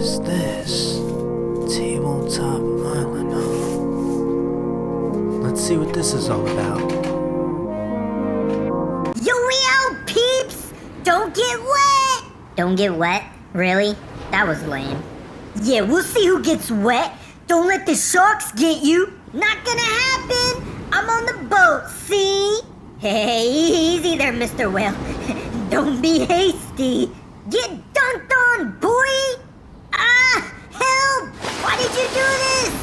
is this? Tabletop Island, huh? Let's see what this is all about. Yo, peeps! Don't get wet! Don't get wet? Really? That was lame. Yeah, we'll see who gets wet. Don't let the sharks get you. Not gonna happen. I'm on the boat, see? Hey, easy there, Mr. Whale. Don't be hasty. Get dunked on, boy! Ah, help! Why did you do this?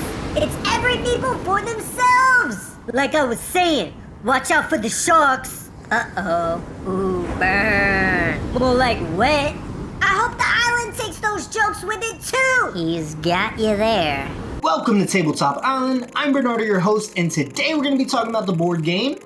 It's every people for themselves. Like I was saying, watch out for the sharks. Uh-oh. Ooh, burn. More like wet. I hope the island takes those jokes with it too. He's got you there. Welcome to Tabletop Island. I'm Bernardo, your host, and today we're going to be talking about the board game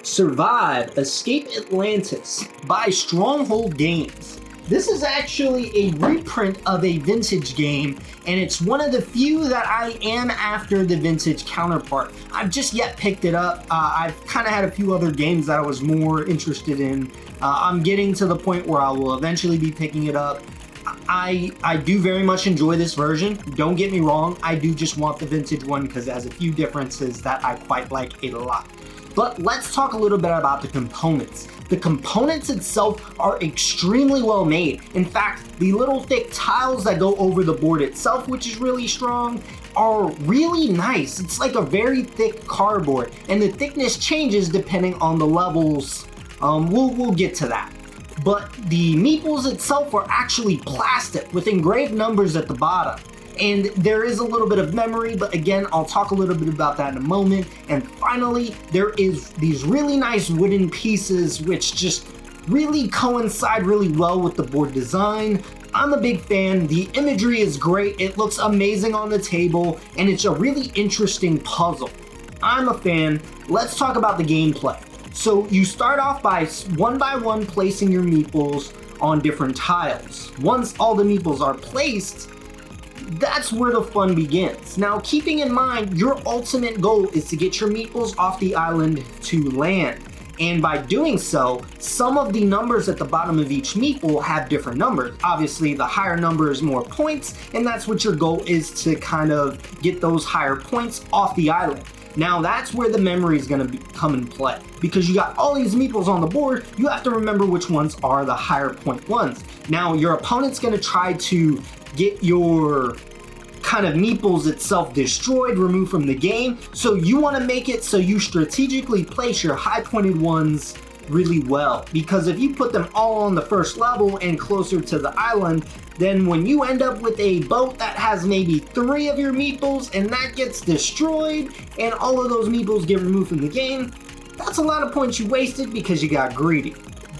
Survive, Escape Atlantis by Stronghold Games. This is actually a reprint of a vintage game, and it's one of the few that I am after the vintage counterpart. I've just yet picked it up. I've kind of had a few other games that I was more interested in. I'm getting to the point where I will eventually be picking it up. I do very much enjoy this version. Don't get me wrong, I do just want the vintage one because it has a few differences that I quite like a lot. But let's talk a little bit about the components. The components itself are extremely well made. In fact, the little thick tiles that go over the board itself, which is really strong, are really nice. It's like a very thick cardboard, and the thickness changes depending on the levels. We'll get to that. But the meeples itself are actually plastic with engraved numbers at the bottom. And there is a little bit of memory, but again, I'll talk a little bit about that in a moment. And finally, there is these really nice wooden pieces which just really coincide really well with the board design. I'm a big fan. The imagery is great. It looks amazing on the table, and it's a really interesting puzzle. I'm a fan. Let's talk about the gameplay. So you start off by one placing your meeples on different tiles. Once all the meeples are placed, that's where the fun begins. Now, keeping in mind, your ultimate goal is to get your meeples off the island to land. And by doing so, some of the numbers at the bottom of each meeple have different numbers. Obviously, the higher number is more points, and that's what your goal is, to kind of get those higher points off the island. Now, that's where the memory is going to come in play. Because you got all these meeples on the board, you have to remember which ones are the higher point ones. Now, your opponent's going to try to get your kind of meeples itself destroyed, removed from the game. So you want to make it so you strategically place your high pointed ones really well. Because if you put them all on the first level and closer to the island, then when you end up with a boat that has maybe 3 of your meeples and that gets destroyed and all of those meeples get removed from the game, that's a lot of points you wasted because you got greedy.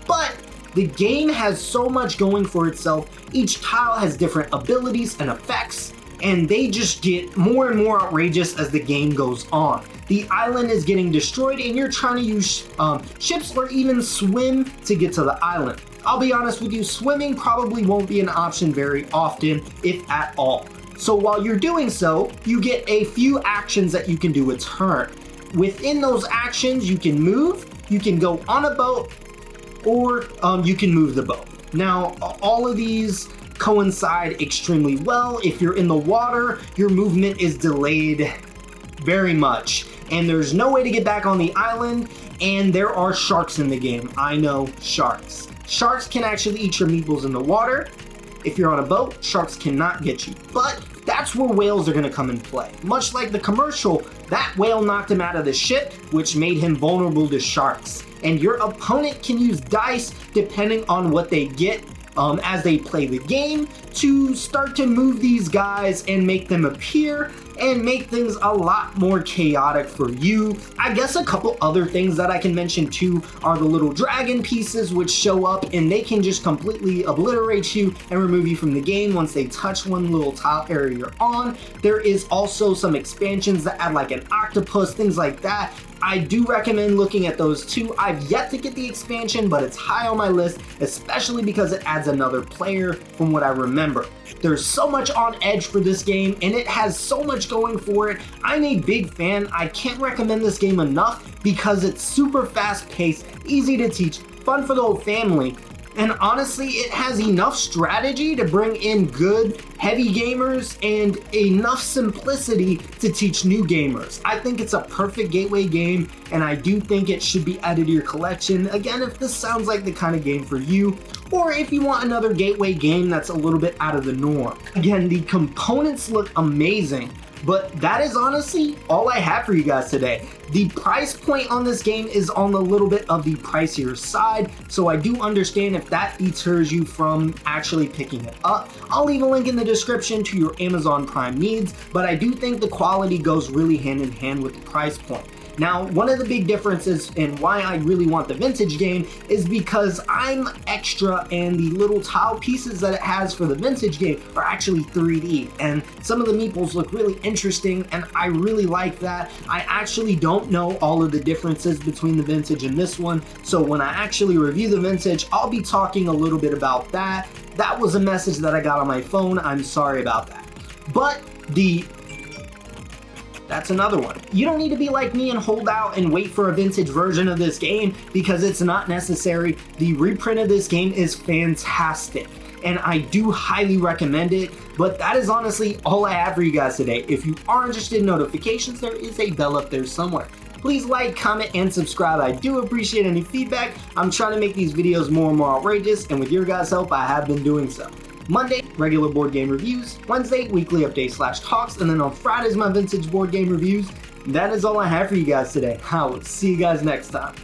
But the game has so much going for itself. Each tile has different abilities and effects, and they just get more and more outrageous as the game goes on. The island is getting destroyed and you're trying to use ships or even swim to get to the island. I'll be honest with you, swimming probably won't be an option very often, if at all. So while you're doing so, you get a few actions that you can do a turn. Within those actions, you can move, you can go on a boat, or you can move the boat. Now, all of these coincide extremely well. If you're in the water, your movement is delayed very much, and there's no way to get back on the island, and there are sharks in the game. I know, sharks. Sharks can actually eat your meeples in the water. If you're on a boat, sharks cannot get you. But that's where whales are going to come in play. Much like the commercial, that whale knocked him out of the ship, which made him vulnerable to sharks. And your opponent can use dice depending on what they get as they play the game to start to move these guys and make them appear and make things a lot more chaotic for you. I guess a couple other things that I can mention too are the little dragon pieces which show up, and they can just completely obliterate you and remove you from the game once they touch one little tile area you're on. There is also some expansions that add like an octopus, things like that. I do recommend looking at those too. I've yet to get the expansion, but it's high on my list, especially because it adds another player from what I remember. There's so much on edge for this game, and it has so much going for it. I'm a big fan. I can't recommend this game enough because it's super fast paced, easy to teach, fun for the whole family, And honestly, it has enough strategy to bring in good, heavy gamers and enough simplicity to teach new gamers. I think it's a perfect gateway game, and I do think it should be added to your collection. Again, if this sounds like the kind of game for you, or if you want another gateway game that's a little bit out of the norm. Again, the components look amazing, but that is honestly all I have for you guys today. The price point on this game is on the little bit of the pricier side, so I do understand if that deters you from actually picking it up. I'll leave a link in the description to your Amazon Prime needs, but I do think the quality goes really hand in hand with the price point. Now, one of the big differences and why I really want the vintage game is because I'm extra and the little tile pieces that it has for the vintage game are actually 3D, and some of the meeples look really interesting and I really like that. I actually don't know all of the differences between the vintage and this one, so when I actually review the vintage, I'll be talking a little bit about that. That was a message that I got on my phone. I'm sorry about that. But that's another one. You don't need to be like me and hold out and wait for a vintage version of this game because it's not necessary. The reprint of this game is fantastic and I do highly recommend it, but that is honestly all I have for you guys today. If you are interested in notifications, there is a bell up there somewhere. Please like, comment, and subscribe. I do appreciate any feedback. I'm trying to make these videos more and more outrageous, and with your guys' help, I have been doing so. Monday, regular board game reviews. Wednesday, weekly updates / talks. And then on Fridays, my vintage board game reviews. That is all I have for you guys today. I will see you guys next time.